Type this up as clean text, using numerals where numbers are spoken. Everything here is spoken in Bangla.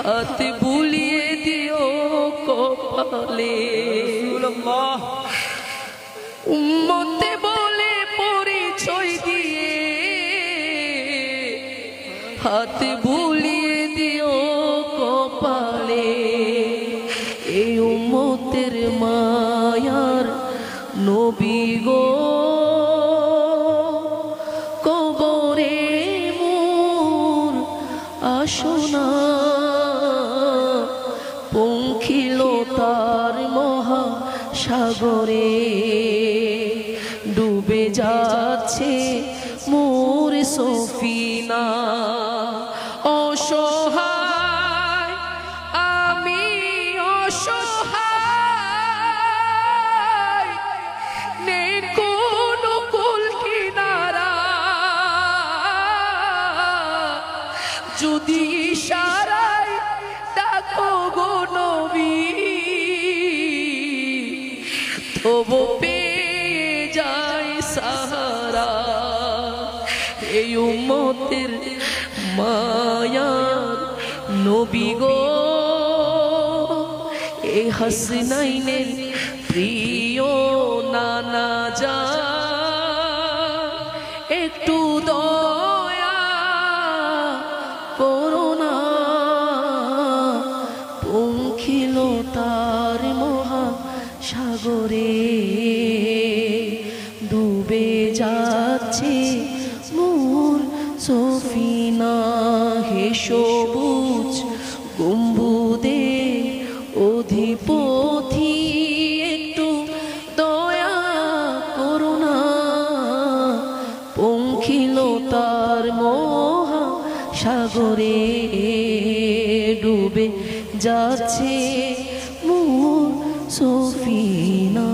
হাত বুলিয়ে দিও কপালে উম্মতে বলে পরিচয় দিয়ে হাত বুলিয়ে দিও কপালে এই উম্মতের মায়ার নবী গো কবরে মোর আসনা পঙ্খিল তার মহা সাগরে ডুবে যাচ্ছে মোর সফিনা অসহায় আমি অসহায় নেই কোনো কুল কিনারা যদি ইশারায় ডাকো গো নবী তবু পেয়ে যায় সাহারা এই উম্মতের মায়ার নবী গো এই হাসনাইনের প্রিয় নানা যা একটু দয়া করো না পঙ্খিল তার মহা সাগরে ডুবে যাচ্ছে মোর সফিনা হে সবুজ গম্বুদে অধিপতি একটু দয়া করো না পঙ্খিল তার মহা সাগরে ডুবে যাচ্ছে মোর সফিনা।